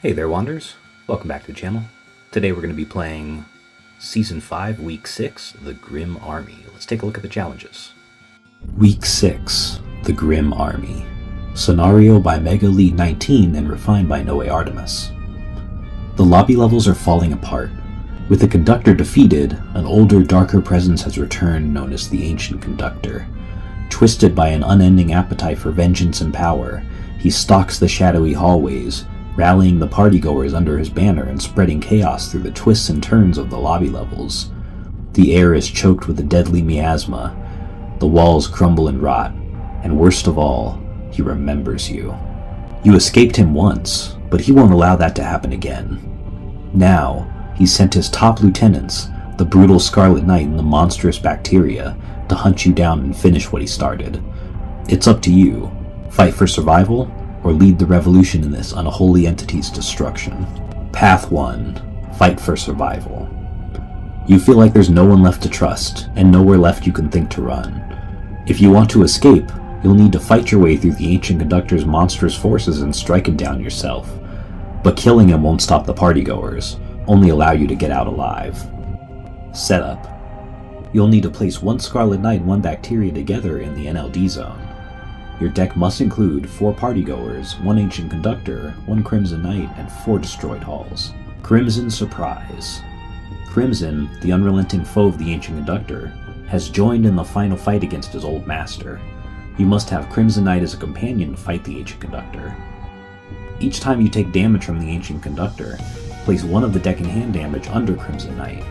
Hey there, Wanderers. Welcome back to the channel. Today we're going to be playing Season 5, Week 6, The Grim Army. Let's take a look at the challenges. Week 6, The Grim Army. Scenario by Mega Lead 19 and refined by Noe Artemis. The lobby levels are falling apart. With the Conductor defeated, an older, darker presence has returned known as the Ancient Conductor. Twisted by an unending appetite for vengeance and power, he stalks the shadowy hallways, rallying the partygoers under his banner and spreading chaos through the twists and turns of the lobby levels. The air is choked with a deadly miasma. The walls crumble and rot, and worst of all, he remembers you. You escaped him once, but he won't allow that to happen again. Now, he sent his top lieutenants, the brutal Scarlet Knight and the monstrous Bacteria, to hunt you down and finish what he started. It's up to you. Fight for survival, or lead the revolution in this unholy entity's destruction. Path 1. Fight for survival. You feel like there's no one left to trust, and nowhere left you can think to run. If you want to escape, you'll need to fight your way through the Ancient Conductor's monstrous forces and strike him down yourself. But killing him won't stop the partygoers, only allow you to get out alive. Setup. You'll need to place one Scarlet Knight and one Bacteria together in the NLD zone. Your deck must include 4 partygoers, 1 Ancient Conductor, 1 Crimson Knight, and 4 destroyed halls. Crimson Surprise. Crimson, the unrelenting foe of the Ancient Conductor, has joined in the final fight against his old master. You must have Crimson Knight as a companion to fight the Ancient Conductor. Each time you take damage from the Ancient Conductor, place one of the deck in hand damage under Crimson Knight.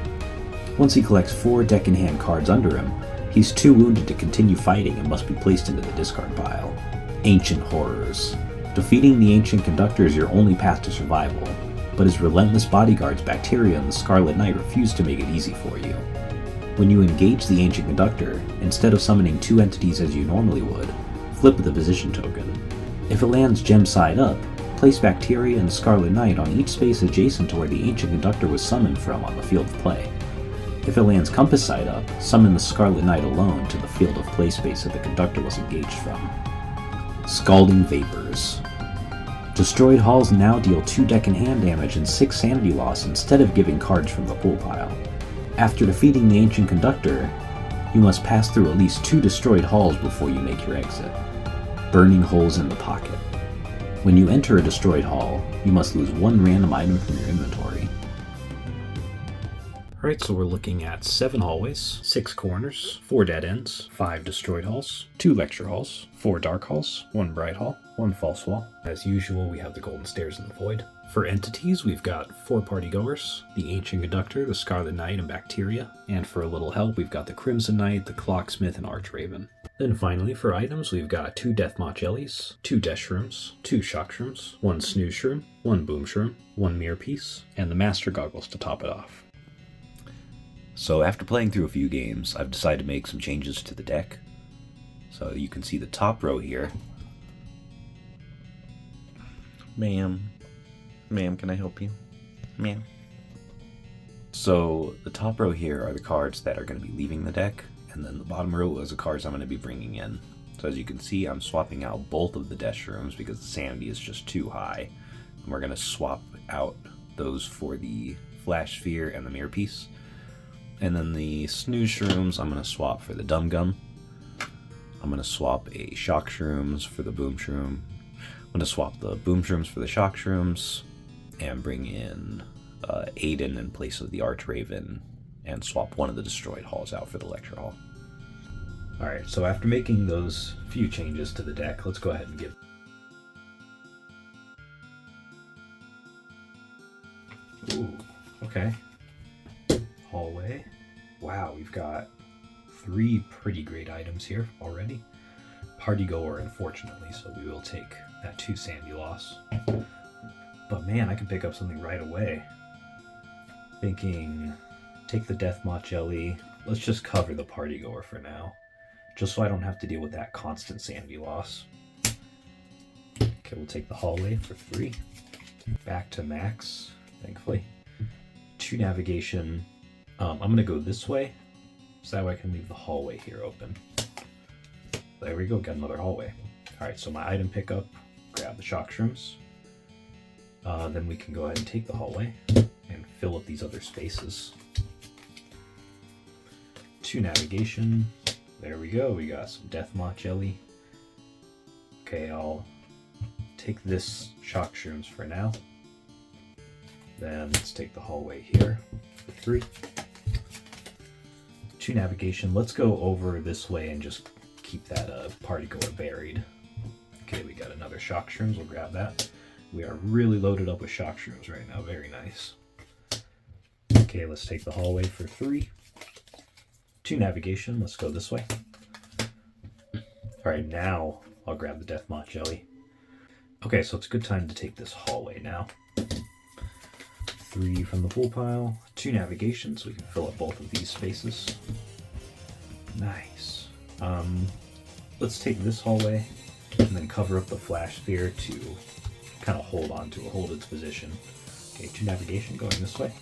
Once he collects 4 deck in hand cards under him, he's too wounded to continue fighting and must be placed into the discard pile. Ancient Horrors. Defeating the Ancient Conductor is your only path to survival, but his relentless bodyguards Bacteria and the Scarlet Knight refuse to make it easy for you. When you engage the Ancient Conductor, instead of summoning 2 entities as you normally would, flip the position token. If it lands gem side up, place Bacteria and Scarlet Knight on each space adjacent to where the Ancient Conductor was summoned from on the field of play. If it lands compass side up, summon the Scarlet Knight alone to the field of play space that the Conductor was engaged from. Scalding Vapors. Destroyed halls now deal 2 deck in hand damage and 6 sanity loss instead of giving cards from the pool pile. After defeating the Ancient Conductor, you must pass through at least 2 destroyed halls before you make your exit. Burning Holes in the Pocket. When you enter a destroyed hall, you must lose 1 random item from your inventory. Alright, so we're looking at 7 hallways, 6 corners, 4 dead ends, 5 destroyed halls, 2 lecture halls, 4 dark halls, 1 bright hall, 1 false wall. As usual, we have the golden stairs in the void. For entities, we've got 4 partygoers, the Ancient Conductor, the Scarlet Knight, and Bacteria. And for a little help, we've got the Crimson Knight, the Clocksmith, and Archraven. Then finally, for items, we've got 2 Deathmatch Jellies, 2 Death Shrooms, 2 Shock Shrooms, 1 Snooze Shroom, 1 Boom Shroom, 1 Mirror Piece, and the Master Goggles to top it off. So after playing through a few games, I've decided to make some changes to the deck. So you can see the top row here. Ma'am, can I help you? Ma'am. So the top row here are the cards that are going to be leaving the deck, and then the bottom row is the cards I'm going to be bringing in. So as you can see, I'm swapping out both of the Death Shrooms because the sanity is just too high. And we're going to swap out those for the Flash Sphere and the Mirror Piece. And then the Snooze Shrooms, I'm going to swap for the Dum Gum. I'm going to swap a Shock Shrooms for the Boom Shroom. I'm going to swap the Boom Shrooms for the Shock Shrooms, and bring in Aiden in place of the Archraven, and swap one of the destroyed halls out for the Lecture Hall. Alright, so after making those few changes to the deck, let's go ahead and give... Ooh, okay. Hallway. Wow, we've got 3 pretty great items here already. Partygoer, unfortunately, so we will take that 2 sandy loss. But man, I can pick up something right away. Thinking, take the Deathmatch Jelly. Let's just cover the Partygoer for now, just so I don't have to deal with that constant sanity loss. Okay, we'll take the hallway for 3. Back to max, thankfully. 2 navigation. I'm going to go this way, so that way I can leave the hallway here open. There we go, got another hallway. Alright, so my item pickup, grab the Shock Shrooms. Then we can go ahead and take the hallway and fill up these other spaces. 2 navigation. There we go. We got some death moth jelly. Okay, I'll take this shock shrooms for now. Then let's take the hallway here for 3. 2 navigation. Let's go over this way and just keep that party goer buried. Okay, we got another shock shrooms. We'll grab that. We are really loaded up with shock shrooms right now. Very nice. Okay, let's take the hallway for 3. 2 navigation. Let's go this way. All right, now I'll grab the death moth jelly. Okay, so it's a good time to take this hallway now. 3 from the pool pile. 2 navigation, so we can fill up both of these spaces. Nice. Let's take this hallway and then cover up the flash sphere to kind of hold its position. Okay, 2 navigation going this way.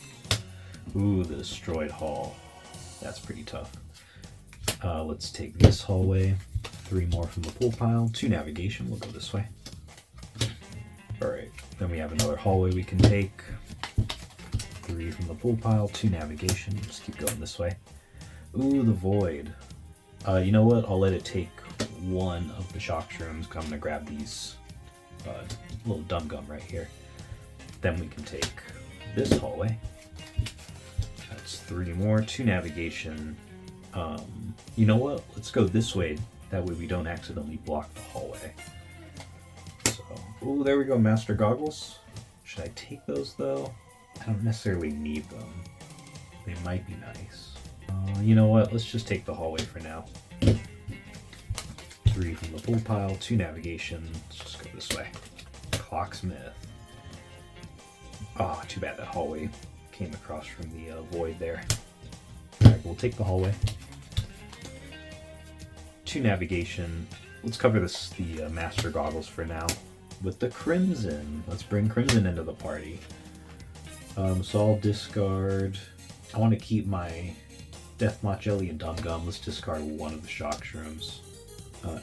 Ooh, the destroyed hall. That's pretty tough. Let's take this hallway. 3 more from the pool pile. 2 navigation, we'll go this way. Alright, then we have another hallway we can take. 3 from the pool pile, 2 navigation. Just keep going this way. Ooh, the void. You know what? I'll let it take 1 of the shock shrooms. I'm gonna grab these little dum gum right here. Then we can take this hallway. That's 3 more. 2 navigation. You know what? Let's go this way. That way we don't accidentally block the hallway. So, ooh, there we go. Master goggles. Should I take those though? I don't necessarily need them. They might be nice. You know what? Let's just take the hallway for now. 3 from the pool pile, 2 navigation. Let's just go this way. Clocksmith. Oh, too bad that hallway came across from the void there. Alright, we'll take the hallway. 2 navigation. Let's cover the master goggles for now. With the crimson. Let's bring crimson into the party. So I'll discard. I want to keep my death moth jelly and dum gum. Let's discard 1 of the shock shrooms.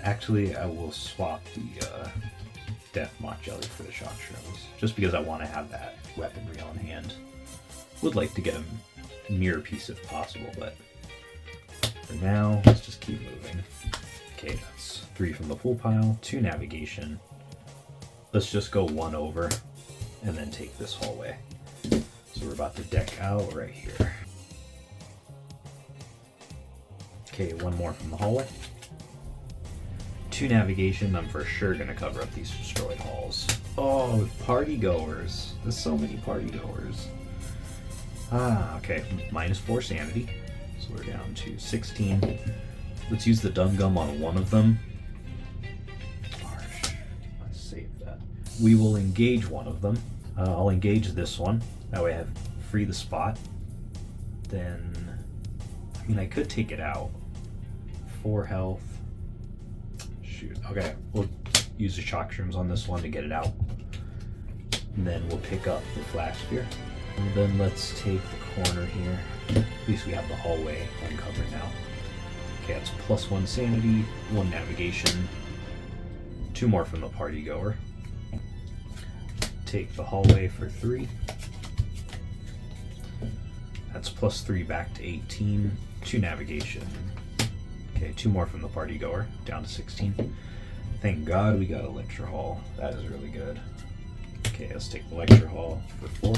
Actually, I will swap the death moth jelly for the shock shrooms, just because I want to have that weaponry on hand. Would like to get a mirror piece if possible, but for now, let's just keep moving. Okay, that's 3 from the pool pile, 2 navigation. Let's just go 1 over, and then take this hallway. So we're about to deck out right here. Okay, 1 more from the hallway. 2 navigation. I'm for sure going to cover up these destroyed halls. Oh, party goers. There's so many party goers. Okay. -4 sanity. So we're down to 16. Let's use the dum gum on 1 of them. Harsh. Let's save that. We will engage 1 of them. I'll engage this one. That way I have free the spot. Then, I mean, I could take it out. 4 health. Shoot. Okay, we'll use the shock shrooms on this one to get it out. And then we'll pick up the flash sphere. And then let's take the corner here. At least we have the hallway uncovered now. Okay, that's +1 sanity, 1 navigation, 2 more from the party goer. Take the hallway for 3. That's +3 back to 18, 2 navigation. Okay, 2 more from the party goer, down to 16. Thank God we got a lecture hall. That is really good. Okay, let's take the lecture hall for 4.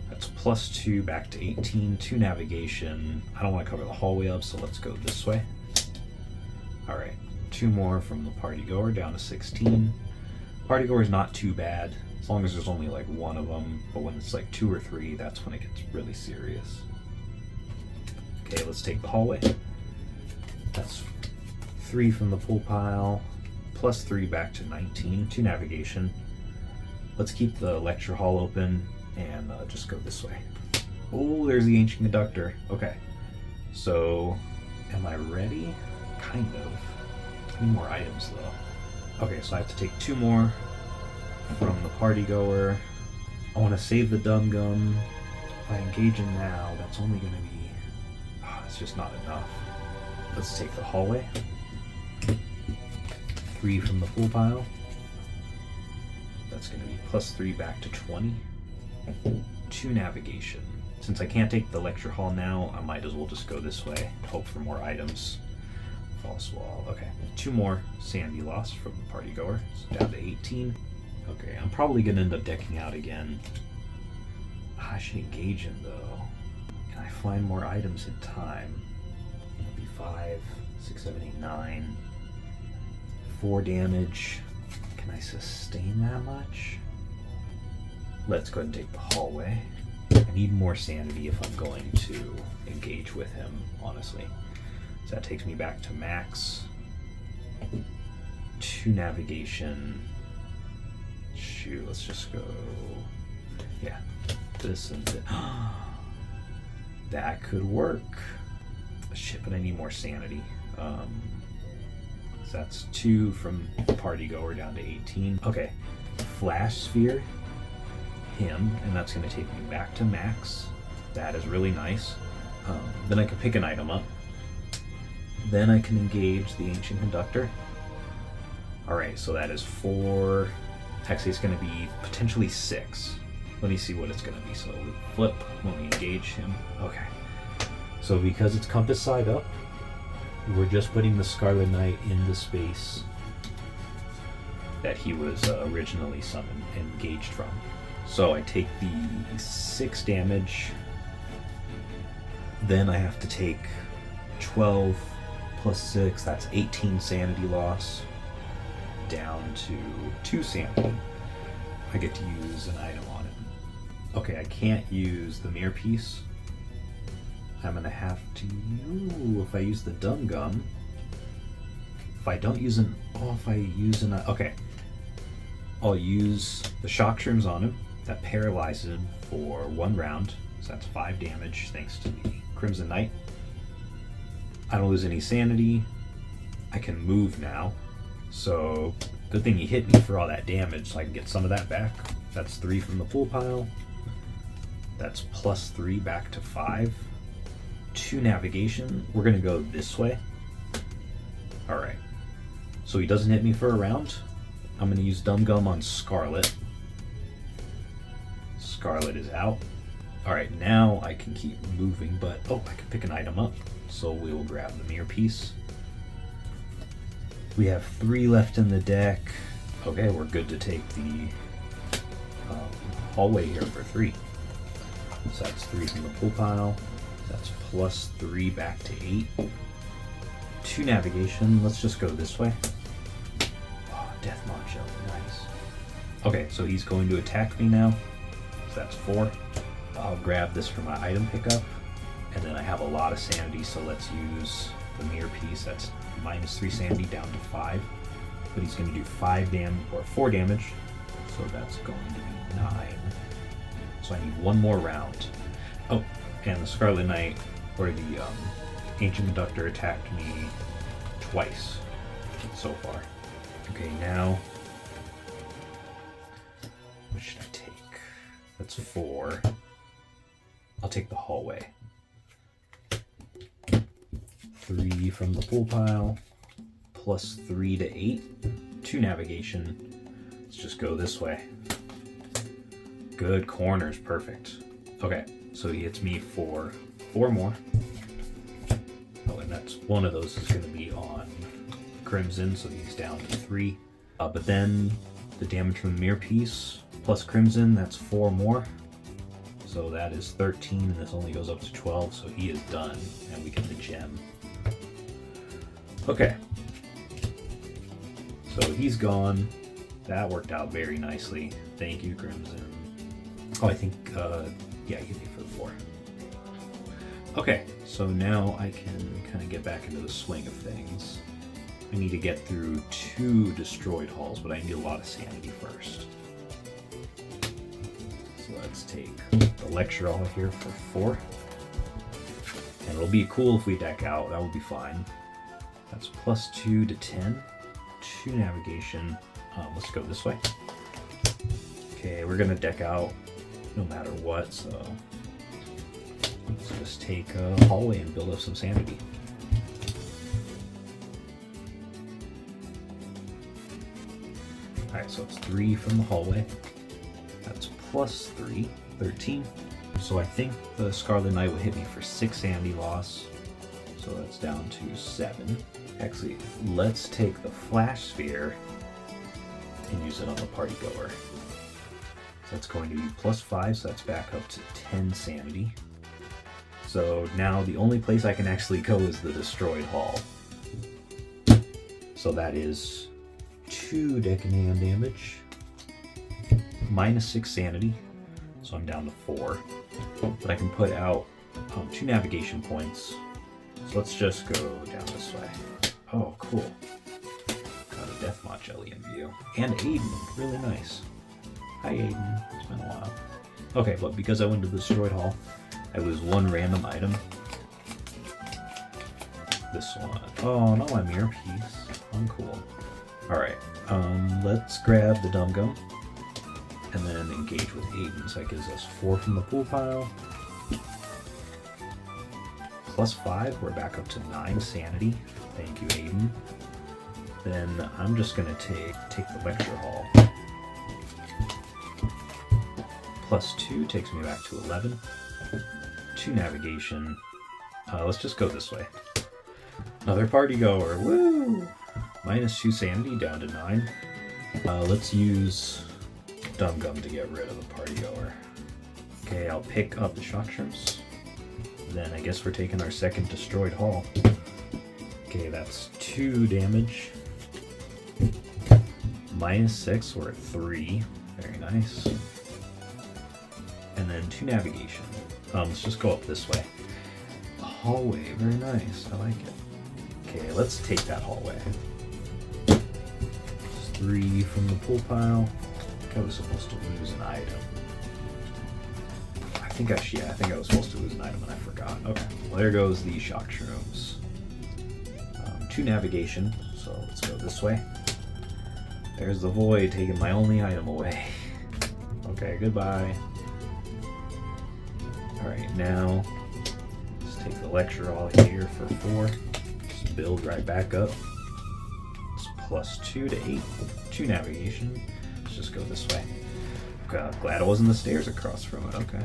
That's +2 back to 18, 2 navigation. I don't want to cover the hallway up, so let's go this way. Alright, 2 more from the party goer, down to 16. Party goer is not too bad, as long as there's only like 1 of them, but when it's like 2 or 3, that's when it gets really serious. Okay, let's take the hallway. That's 3 from the pool pile, +3 back to 19, 2 navigation. Let's keep the lecture hall open and just go this way. Oh, there's the ancient conductor. Okay, so am I ready? Kind of. I need more items though. Okay, so I have to take 2 more from the party goer. I want to save the dum gum. If I engage him now, that's only going to be... it's just not enough. Let's take the hallway. 3 from the pool pile. that's going to be +3 back to 20. 2 navigation. Since I can't take the lecture hall now, I might as well just go this way and hope for more items. False wall. Okay, 2 more sanity loss from the party goer. So down to 18. Okay, I'm probably going to end up decking out again. I should engage him though. Can I find more items in time? That'll be 5, 6, 7, 8, 9. 4 damage. Can I sustain that much? Let's go ahead and take the hallway. I need more sanity if I'm going to engage with him, honestly. So that takes me back to max. 2 navigation. Shoot, let's just go. Yeah, this and this. That could work. Shit, but I need more sanity. So that's 2 from party goer down to 18. Okay, flash sphere him, and that's going to take me back to max. That is really nice. Then I can pick an item up. Then I can engage the ancient conductor. Alright, so that is 4. Actually, it's going to be potentially 6. Let me see what it's going to be. So we flip when we engage him. Okay. So because it's compass side up, we're just putting the Scarlet Knight in the space that he was originally summoned, engaged from. So I take the 6 damage. Then I have to take 12 plus 6. That's 18 sanity loss. Down to 2 sanity. I get to use an item on it. Okay, I can't use the mirror piece. I'm gonna have to. Ooh, if I use the Dum Gum. If I don't use an. Oh, if I use an. Okay. I'll use the shock shrooms on him. That paralyzes him for 1 round. So that's 5 damage thanks to the Crimson Knight. I don't lose any sanity. I can move now. So, good thing he hit me for all that damage so I can get some of that back. That's 3 from the pool pile. That's +3 back to 5. 2 navigation. We're going to go this way. Alright. So he doesn't hit me for a round. I'm going to use Dum Gum on Scarlet. Scarlet is out. Alright, now I can keep moving, but oh, I can pick an item up. So we will grab the mirror piece. We have 3 left in the deck. Okay, we're good to take the hallway here for 3. So that's 3 from the pool pile. That's +3 back to 8. 2 navigation. Let's just go this way. Oh, Death Moncho, nice. Okay, so he's going to attack me now. So that's 4. I'll grab this for my item pickup. And then I have a lot of sanity, so let's use the mirror piece. That's -3 sanity down to 5. But he's going to do 5 damage, or 4 damage. So that's going to be 9. So I need 1 more round. Oh, and the Scarlet Knight, or the Ancient Conductor, attacked me twice so far. Okay, now, what should I take? That's 4. I'll take the hallway. 3 from the pool pile, +3 to 8. 2 navigation. Let's just go this way. Good corners, perfect. Okay, so he hits me for 4 more. Oh, and that's one of those is going to be on Crimson, so he's down to 3. But then the damage from the mirror piece plus Crimson, that's 4 more. So that is 13, and this only goes up to 12, so he is done, and we get the gem. Okay. So he's gone. That worked out very nicely. Thank you, Crimson. Oh, I think, yeah, he hit me for the 4. Okay, so now I can kind of get back into the swing of things. I need to get through 2 destroyed halls, but I need a lot of sanity first. So let's take the lecture hall here for 4. And it'll be cool if we deck out, that would be fine. That's +2 to 10. 2 navigation. Let's go this way. Okay, we're gonna deck out no matter what, so let's just take a hallway and build up some sanity. Alright, so it's 3 from the hallway. That's plus 3, 13. So I think the Scarlet Knight would hit me for 6 sanity loss. So that's down to 7. Actually, let's take the Flash Sphere and use it on the party goer. So that's going to be plus 5, so that's back up to 10 sanity. So now the only place I can actually go is the destroyed hall. So that is 2 deck and hand damage, minus 6 sanity, so I'm down to 4. But I can put out 2 navigation points. So let's just go down this way. Oh, cool. Got a Deathmot Jelly in view. And Aiden, really nice. Hi Aiden, it's been a while. Okay, but because I went to the destroyed hall, I lose 1 random item. This one. Oh, not my mirror piece. Uncool. Alright, let's grab the Dumb Gum and then engage with Aiden. So that gives us 4 from the pool pile. Plus 5, we're back up to 9 sanity. Thank you, Aiden. Then I'm just gonna take the lecture hall. Plus 2 takes me back to 11. 2 navigation. Let's just go this way. Another party goer. Woo! Minus 2 sanity down to 9. Let's use Dumb Gum to get rid of the party goer. Okay, I'll pick up the shock shrooms. Then I guess we're taking our second destroyed hall. Okay, that's 2 damage. Minus 6, we're at 3. Very nice. And then 2 navigation. Let's just go up this way. A hallway, very nice. I like it. Okay, let's take that hallway. 3 from the pool pile. I think I was supposed to lose an item. I think I was supposed to lose an item and I forgot. Okay, well there goes the shock shrooms. 2 navigation, so let's go this way. There's the void taking my only item away. Okay, goodbye. Alright, now let's take the lecture hall here for 4. Just build right back up. It's plus 2 to 8. 2 navigation. Let's just go this way. Glad it wasn't the stairs across from it. Okay.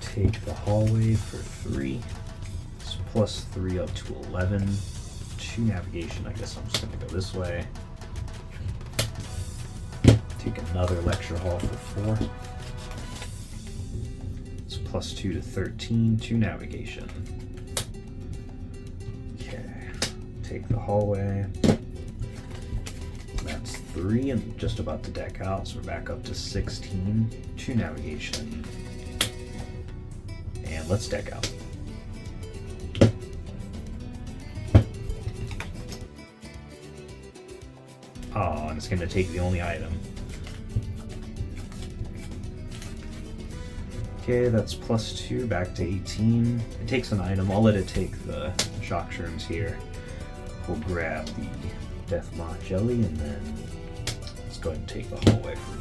Take the hallway for 3. It's plus 3 up to 11. 2 navigation. I guess I'm just going to go this way. Take another lecture hall for 4. It's plus 2 to 13. 2 navigation. Okay. Take the hallway. That's 3 and just about to deck out, so we're back up to 16. 2 navigation. And let's deck out. Oh, and it's going to take the only item. Okay, that's plus 2, back to 18. It takes an item. I'll let it take the shock shrooms here. We'll grab the Deathmot Jelly and then let's go ahead and take the hallway for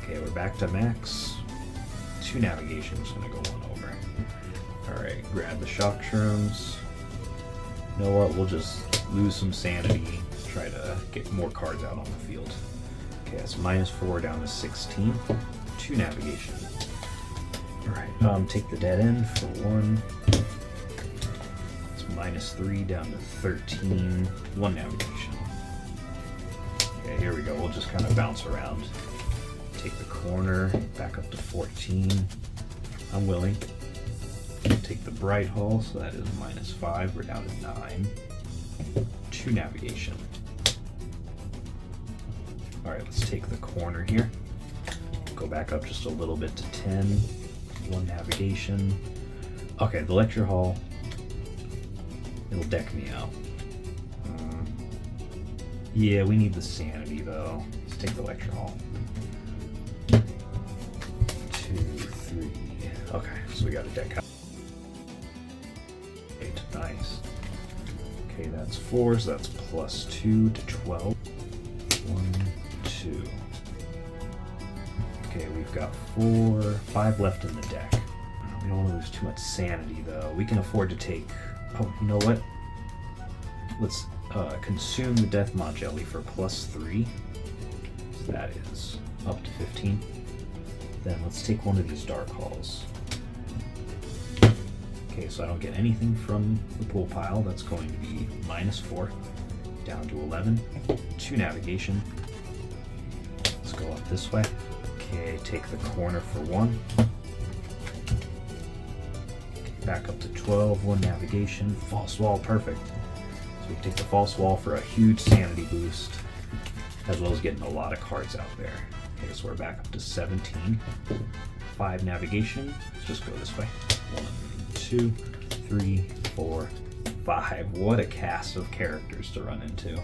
3. Okay, we're back to max. 2 navigation, just gonna go 1 over. Alright, grab the shock shrooms. You know what, we'll just lose some sanity, try to get more cards out on the field. Okay, that's minus 4 down to 16. 2 navigation. Alright, take the dead end for 1. It's minus 3 down to 13. 1 navigation. Okay, here we go, we'll just kind of bounce around. Take the corner, back up to 14. I'm willing. Take the bright hall, so that is minus 5. We're down to 9. 2 navigation. Alright, let's take the corner here. Go back up just a little bit to 10. 1 navigation. Okay, the lecture hall. It'll deck me out. Yeah, we need the sanity though. Let's take the lecture hall. 2, 3. Okay, so we got a deck out. 8, nice. Okay, that's 4, so that's plus 2 to 12. 1, 2. Okay, we've got 5 left in the deck. We don't want to lose too much sanity though. We can afford to take. Oh, you know what? Consume the Death Mod Jelly for +3. So that is up to 15. Then let's take one of these Dark Halls. Okay, so I don't get anything from the pool pile. That's going to be -4, down to 11. 2 navigation. Let's go up this way. Okay, take the corner for 1. Back up to 12, 1 navigation. False wall, perfect. So we take the false wall for a huge sanity boost, as well as getting a lot of cards out there. Okay, so we're back up to 17. 5 navigation. Let's just go this way. 1, 2, 3, 4, 5. What a cast of characters to run into.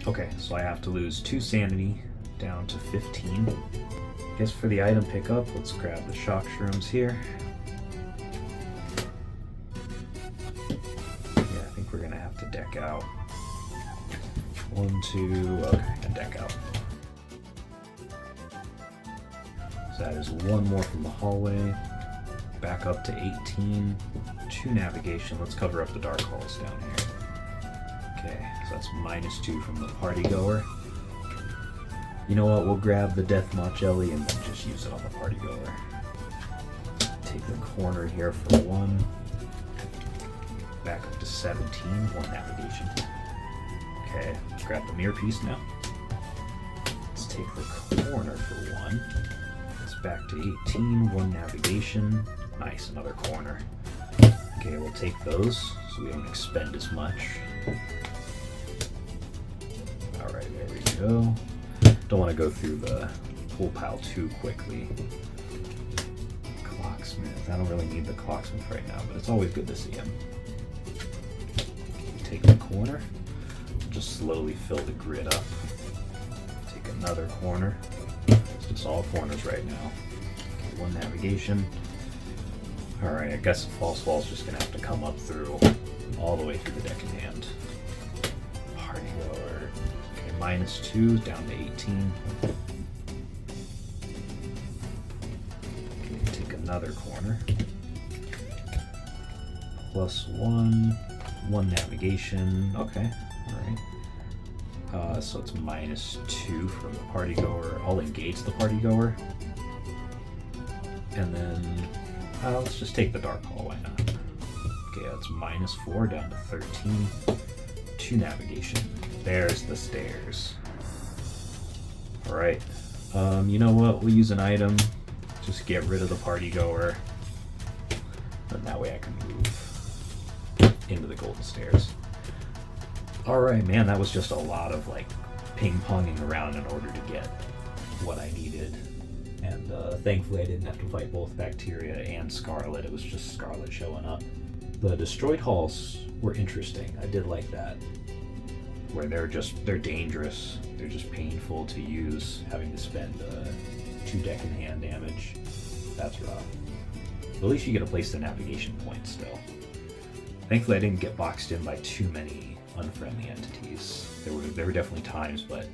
Okay, so I have to lose 2 sanity down to 15. I guess for the item pickup, let's grab the shock shrooms here. Yeah, I think we're gonna have to deck out. 1, 2, okay, and deck out. So that is 1 more from the hallway. Back up to 18. 2 navigation. Let's cover up the dark halls down here. Okay, so that's -2 from the party goer. You know what? We'll grab the Death Mod Jelly and then just use it on the party goer. Take the corner here for 1. Back up to 17. 1 navigation. Okay, let's grab the mirror piece now. Let's take the corner for 1. It's back to 18. 1 navigation. Nice, another corner. Okay, we'll take those so we don't expend as much. Alright, there we go. Don't want to go through the pool pile too quickly. Clocksmith. I don't really need the clocksmith right now, but it's always good to see him. Take the corner. Just slowly fill the grid up. Take another corner. It's just all corners right now. Okay, 1 navigation. Alright, I guess the false wall's just gonna have to come up through all the way through the deck in hand. Party goer. Okay, -2 down to 18. Okay, take another corner. +1. 1 navigation. Okay, alright. So it's -2 from the party goer. I'll engage the party goer. And then let's just take the dark hall, why not? Okay, that's -4 down to 13. 2 navigation. There's the stairs. Alright. You know what? We'll use an item. Just get rid of the party goer. And that way I can move into the golden stairs. Alright, man, that was just a lot of like ping-ponging around in order to get what I needed. And thankfully I didn't have to fight both Bacteria and Scarlet. It was just Scarlet showing up. The destroyed halls were interesting. I did like that. Where they're dangerous. They're just painful to use, having to spend 2 deck in hand damage. That's rough. But at least you get to place the navigation point still. Thankfully I didn't get boxed in by too many unfriendly entities. There were definitely times, but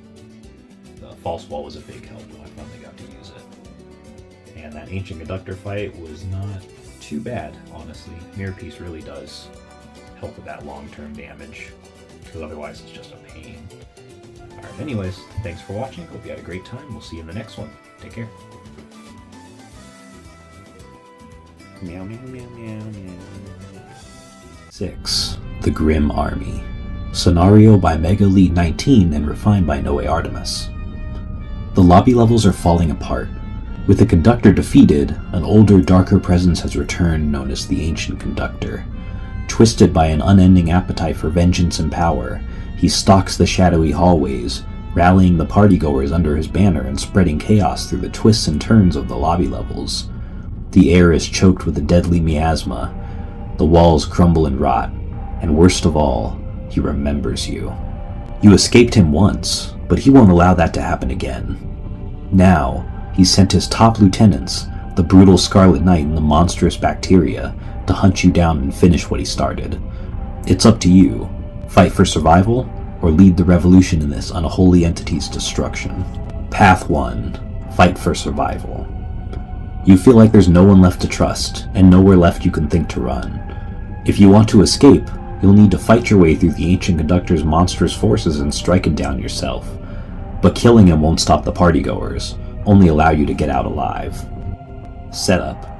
the false wall was a big help when I finally got to use it. And that ancient conductor fight was not too bad, honestly. Mirror piece really does help with that long-term damage, because otherwise it's just a pain. Alright, anyways, thanks for watching. Hope you had a great time. We'll see you in the next one. Take care. Meow, meow, meow, meow, meow. 6. The Grim Army. Scenario by Mega Elite 19 and refined by Noe Artemis. The lobby levels are falling apart. With the conductor defeated, an older, darker presence has returned known as the Ancient Conductor. Twisted by an unending appetite for vengeance and power, he stalks the shadowy hallways, rallying the partygoers under his banner and spreading chaos through the twists and turns of the lobby levels. The air is choked with a deadly miasma. The walls crumble and rot, and worst of all, he remembers you. You escaped him once, but he won't allow that to happen again. Now, he sent his top lieutenants, the brutal Scarlet Knight and the monstrous Bacteria, to hunt you down and finish what he started. It's up to you. Fight for survival, or lead the revolution in this unholy entity's destruction. Path 1. Fight for survival. You feel like there's no one left to trust, and nowhere left you can think to run. If you want to escape, You'll need to fight your way through the Ancient Conductor's monstrous forces and strike him down yourself. But killing him won't stop the partygoers, only allow you to get out alive. Setup.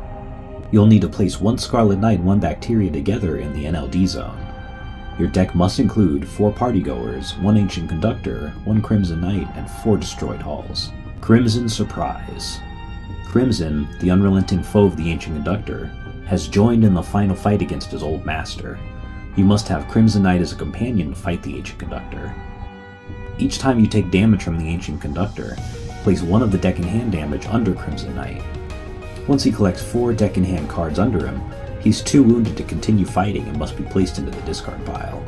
You'll need to place one Scarlet Knight and one Bacteria together in the NLD zone. Your deck must include 4 partygoers, 1 Ancient Conductor, 1 Crimson Knight, and 4 destroyed halls. Crimson Surprise. Crimson, the unrelenting foe of the Ancient Conductor, has joined in the final fight against his old master. You must have Crimson Knight as a companion to fight the Ancient Conductor. Each time you take damage from the Ancient Conductor, place one of the deck in hand damage under Crimson Knight. Once he collects 4 deck in hand cards under him, he's too wounded to continue fighting and must be placed into the discard pile.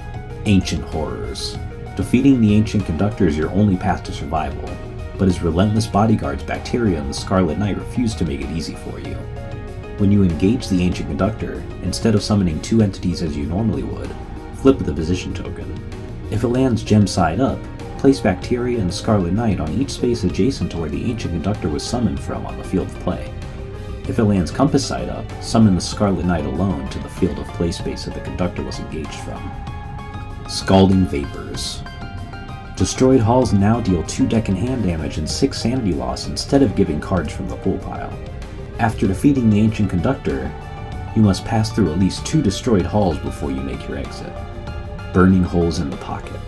Ancient Horrors. Defeating the Ancient Conductor is your only path to survival, but his relentless bodyguards Bacteria and the Scarlet Knight refuse to make it easy for you. When you engage the Ancient Conductor, instead of summoning 2 entities as you normally would, flip the position token. If it lands gem side up, place Bacteria and Scarlet Knight on each space adjacent to where the Ancient Conductor was summoned from on the field of play. If it lands compass side up, summon the Scarlet Knight alone to the field of play space that the Conductor was engaged from. Scalding Vapors. Destroyed halls now deal 2 deck in hand damage and 6 sanity loss instead of giving cards from the pool pile. After defeating the Ancient Conductor, you must pass through at least 2 destroyed halls before you make your exit. Burning Holes in the Pocket.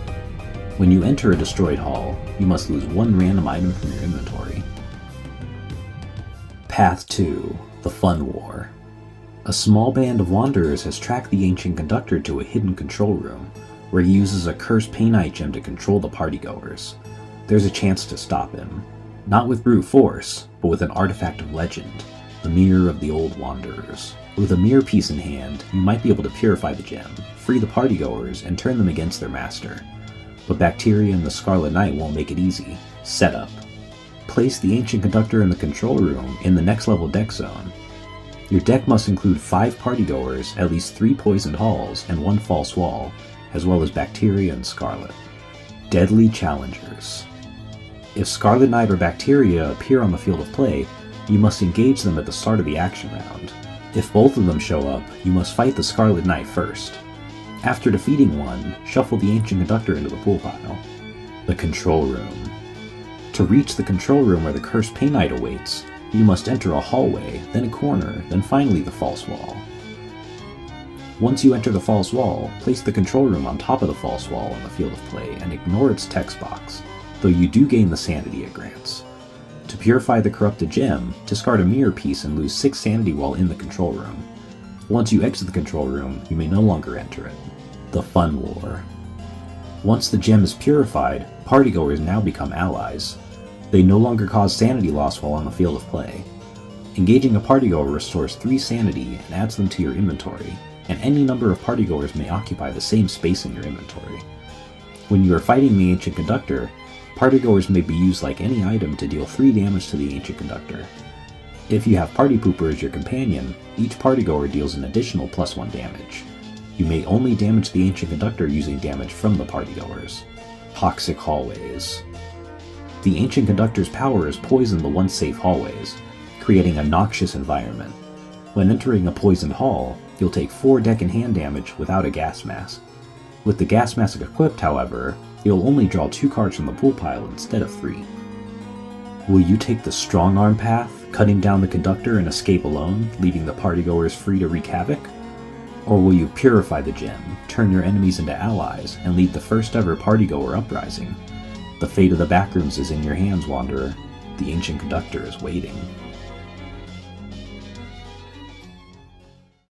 When you enter a destroyed hall, you must lose 1 random item from your inventory. Path 2, the Fun War. A small band of wanderers has tracked the Ancient Conductor to a hidden control room, where he uses a cursed Painite gem to control the partygoers. There's a chance to stop him. Not with brute force, but with an artifact of legend, the Mirror of the Old Wanderers. With a mirror piece in hand, you might be able to purify the gem, free the partygoers, and turn them against their master. But Bacteria and the Scarlet Knight won't make it easy. Setup. Place the Ancient Conductor in the control room in the next level deck zone. Your deck must include 5 partygoers, at least 3 poisoned halls, and 1 false wall, as well as Bacteria and Scarlet. Deadly Challengers. If Scarlet Knight or Bacteria appear on the field of play, you must engage them at the start of the action round. If both of them show up, you must fight the Scarlet Knight first. After defeating one, shuffle the Ancient Conductor into the pool pile. The Control Room. To reach the control room where the Cursed Painite awaits, you must enter a hallway, then a corner, then finally the false wall. Once you enter the false wall, place the control room on top of the false wall on the field of play and ignore its text box, though you do gain the sanity it grants. To purify the corrupted gem, discard a mirror piece and lose 6 sanity while in the control room. Once you exit the control room, you may no longer enter it. The Fun War. Once the gem is purified, partygoers now become allies. They no longer cause sanity loss while on the field of play. Engaging a partygoer restores 3 sanity and adds them to your inventory, and any number of partygoers may occupy the same space in your inventory. When you are fighting the Ancient Conductor, partygoers may be used like any item to deal 3 damage to the Ancient Conductor. If you have Party Pooper as your companion, each partygoer deals an additional +1 damage. You may only damage the Ancient Conductor using damage from the partygoers. Toxic Hallways. The Ancient Conductor's power is poison the once safe hallways, creating a noxious environment. When entering a poisoned hall, you'll take 4 deck in hand damage without a gas mask. With the gas mask equipped, however, you'll only draw 2 cards from the pool pile instead of 3. Will you take the strong arm path, cutting down the conductor and escape alone, leaving the partygoers free to wreak havoc? Or will you purify the gem, turn your enemies into allies, and lead the first ever partygoer uprising? The fate of the Backrooms is in your hands, Wanderer. The Ancient Conductor is waiting.